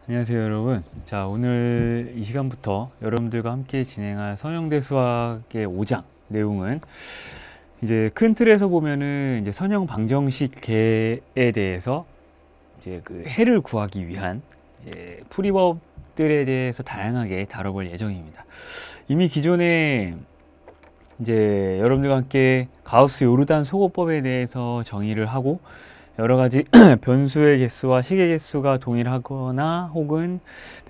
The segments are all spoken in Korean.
안녕하세요 여러분. 자, 오늘 이 시간부터 여러분들과 함께 진행할 선형대 수학의 5장 내용은 이제 큰 틀에서 보면은 이제 선형 방정식 개에 대해서 이제 그 해를 구하기 위한 이제 풀이법들에 대해서 다양하게 다뤄볼 예정입니다. 이미 기존에 이제 여러분들과 함께 가우스 요르단 소거법에 대해서 정의를 하고 여러 가지 변수의 개수와 식의 개수가 동일하거나 혹은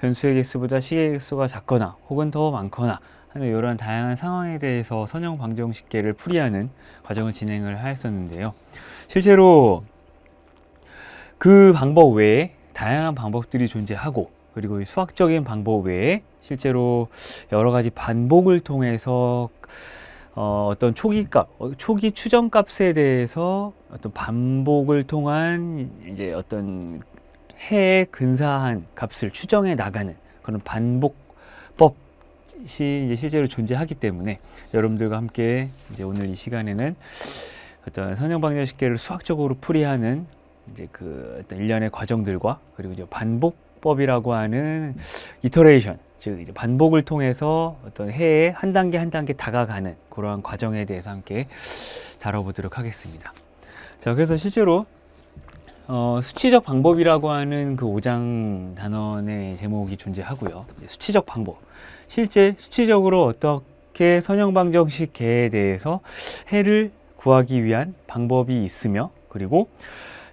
변수의 개수보다 식의 개수가 작거나 혹은 더 많거나 하는 이런 다양한 상황에 대해서 선형 방정식계를 풀이하는 과정을 진행을 하였었는데요. 실제로 그 방법 외에 다양한 방법들이 존재하고, 그리고 이 수학적인 방법 외에 실제로 여러 가지 반복을 통해서 어떤 초기 추정값에 대해서 어떤 반복을 통한 이제 어떤 해에 근사한 값을 추정해 나가는 그런 반복법이 이제 실제로 존재하기 때문에 여러분들과 함께 이제 오늘 이 시간에는 어떤 선형 방정식계를 수학적으로 풀이하는 이제 그 어떤 일련의 과정들과, 그리고 이제 반복법이라고 하는 이터레이션, 즉 이제 반복을 통해서 어떤 해에 한 단계 한 단계 다가가는 그러한 과정에 대해서 함께 다뤄보도록 하겠습니다. 자, 그래서 실제로 수치적 방법이라고 하는 그 5장 단원의 제목이 존재하고요. 수치적 방법, 실제 수치적으로 어떻게 선형 방정식 계에 대해서 해를 구하기 위한 방법이 있으며, 그리고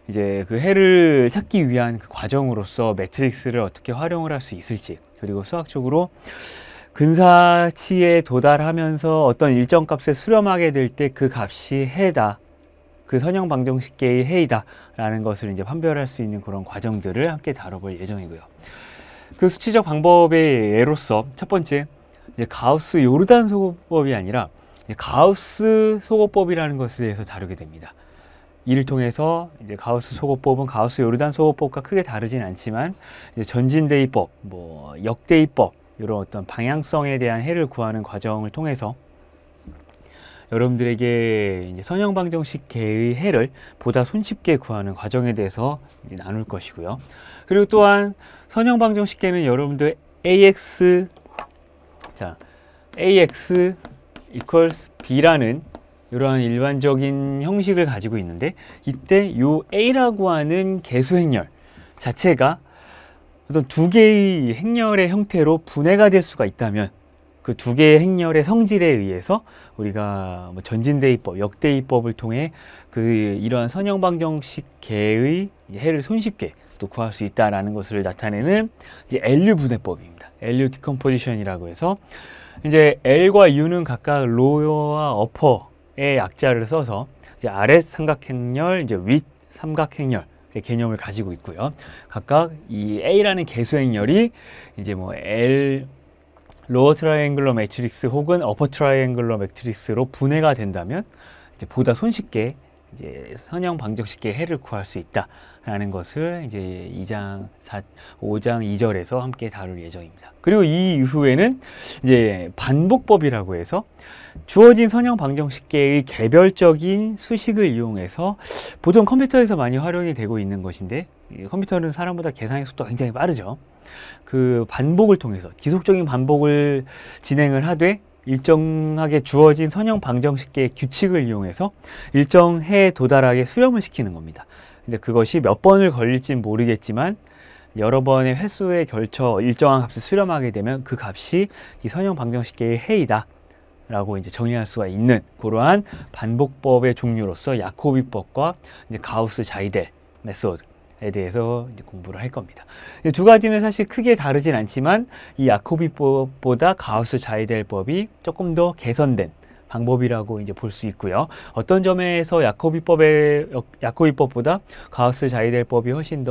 이제 그 해를 찾기 위한 그 과정으로서 매트릭스를 어떻게 활용을 할 수 있을지, 그리고 수학적으로 근사치에 도달하면서 어떤 일정 값을 수렴하게 될 때 그 값이 해다, 그 선형 방정식계의 해이다 라는 것을 이제 판별할 수 있는 그런 과정들을 함께 다뤄볼 예정이고요. 그 수치적 방법의 예로서 첫 번째, 이제 가우스 요르단 소거법이 아니라 가우스 소거법이라는 것에 대해서 다루게 됩니다. 이를 통해서 이제 가우스 소거법은 가우스 요르단 소거법과 크게 다르진 않지만 이제 전진대입법, 뭐 역대입법, 이런 어떤 방향성에 대한 해를 구하는 과정을 통해서 여러분들에게 이제 선형 방정식 계의 해를 보다 손쉽게 구하는 과정에 대해서 이제 나눌 것이고요. 그리고 또한 선형 방정식 계는 여러분들 AX equals B라는 이러한 일반적인 형식을 가지고 있는데, 이때 요 A라고 하는 개수 행렬 자체가 어떤 두 개의 행렬의 형태로 분해가 될 수가 있다면, 그 두 개의 행렬의 성질에 의해서 우리가 뭐 전진대입법, 역대입법을 통해 그 이러한 선형 방정식 계의 해를 손쉽게 또 구할 수 있다라는 것을 나타내는 이제 LU 분해법입니다. LU 디컴포지션이라고 해서 이제 L과 U는 각각 로어와 어퍼의 약자를 써서 이제 아랫 삼각행렬, 이제 윗 삼각행렬 개념을 가지고 있고요. 각각 이 A라는 개수행렬이 이제 뭐 L 로어 트라이앵글러 매트릭스 혹은 어퍼 트라이앵글러 매트릭스로 분해가 된다면 이제 보다 손쉽게 이제 선형 방정식계의 해를 구할 수 있다라는 것을 이제 5장 2절에서 함께 다룰 예정입니다. 그리고 이 이후에는 이제 반복법이라고 해서 주어진 선형 방정식계의 개별적인 수식을 이용해서 보통 컴퓨터에서 많이 활용이 되고 있는 것인데, 컴퓨터는 사람보다 계산의 속도가 굉장히 빠르죠. 그 반복을 통해서 지속적인 반복을 진행을 하되 일정하게 주어진 선형 방정식계의 규칙을 이용해서 일정 해에 도달하게 수렴을 시키는 겁니다. 근데 그것이 몇 번을 걸릴진 모르겠지만 여러 번의 횟수에 걸쳐 일정한 값을 수렴하게 되면 그 값이 이 선형 방정식계의 해이다 라고 이제 정의할 수가 있는 그러한 반복법의 종류로서 야코비법과 이제 가우스 자이델 메소드에 대해서 이제 공부를 할 겁니다. 두 가지는 사실 크게 다르진 않지만 이 야코비법보다 가우스 자이델법이 조금 더 개선된 방법이라고 이제 볼 수 있고요. 어떤 점에서 야코비법보다 가우스 자이델법이 훨씬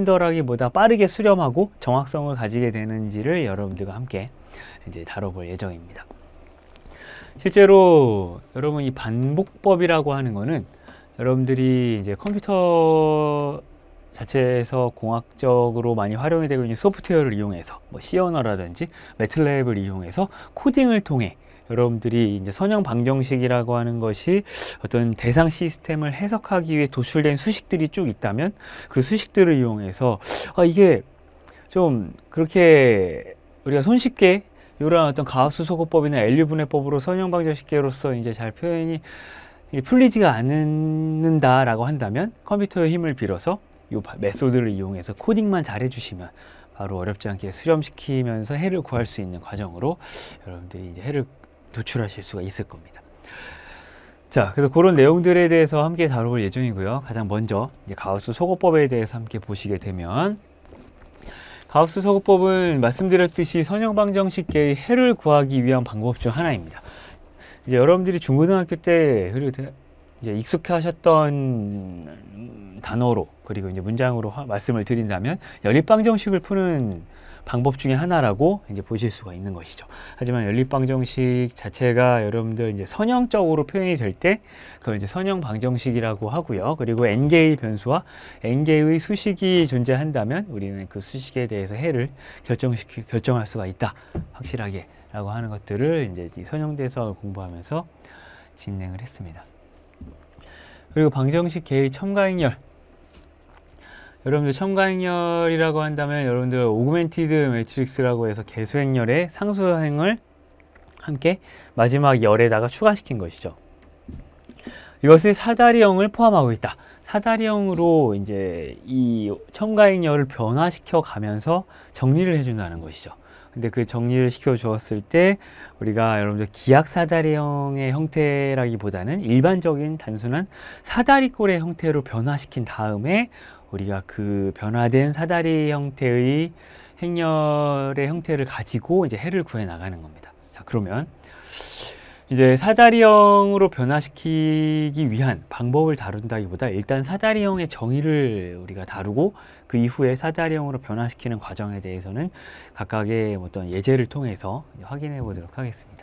더라기보다 빠르게 수렴하고 정확성을 가지게 되는지를 여러분들과 함께 이제 다뤄볼 예정입니다. 실제로 여러분 이 반복법이라고 하는 거는 여러분들이 이제 컴퓨터 자체에서 공학적으로 많이 활용이 되고 있는 소프트웨어를 이용해서 뭐 C 언어라든지 매틀랩을 이용해서 코딩을 통해 여러분들이 이제 선형 방정식이라고 하는 것이 어떤 대상 시스템을 해석하기 위해 도출된 수식들이 쭉 있다면 그 수식들을 이용해서 이게 좀 그렇게 우리가 손쉽게 이런 어떤 가우스 소거법이나 엘류 분해법으로 선형 방정식계로서 이제 잘 표현이 풀리지가 않는다라고 한다면 컴퓨터의 힘을 빌어서 이 메소드를 이용해서 코딩만 잘 해주시면 바로 어렵지 않게 수렴시키면서 해를 구할 수 있는 과정으로 여러분들이 이제 해를 도출하실 수가 있을 겁니다. 자, 그래서 그런 내용들에 대해서 함께 다뤄볼 예정이고요. 가장 먼저 이제 가우스 소거법에 대해서 함께 보시게 되면, 가우스 소거법은 말씀드렸듯이 선형 방정식계의 해를 구하기 위한 방법 중 하나입니다. 이제 여러분들이 중고등학교 때 이제 익숙하셨던 단어로 그리고 이제 문장으로 말씀을 드린다면 연립방정식을 푸는 방법 중에 하나라고 이제 보실 수가 있는 것이죠. 하지만 연립방정식 자체가 여러분들 이제 선형적으로 표현이 될 때 그걸 이제 선형방정식이라고 하고요. 그리고 n개의 변수와 n개의 수식이 존재한다면 우리는 그 수식에 대해서 해를 결정할 수가 있다. 확실하게 라고 하는 것들을 이제 이 선형대성을 공부하면서 진행을 했습니다. 그리고 방정식 계의 첨가행렬. 여러분들 첨가행렬이라고 한다면 여러분들 오그멘티드 매트릭스라고 해서 개수행렬의 상수행을 함께 마지막 열에다가 추가시킨 것이죠. 이것은 사다리형을 포함하고 있다. 사다리형으로 이제 이 첨가행렬을 변화시켜 가면서 정리를 해준다는 것이죠. 근데 그 정리를 시켜 주었을 때 우리가 여러분들 기악 사다리형의 형태라기보다는 일반적인 단순한 사다리꼴의 형태로 변화시킨 다음에 우리가 그 변화된 사다리 형태의 행렬의 형태를 가지고 이제 해를 구해 나가는 겁니다. 자, 그러면 이제 사다리형으로 변화시키기 위한 방법을 다룬다기보다 일단 사다리형의 정의를 우리가 다루고 그 이후에 사다리형으로 변화시키는 과정에 대해서는 각각의 어떤 예제를 통해서 확인해 보도록 하겠습니다.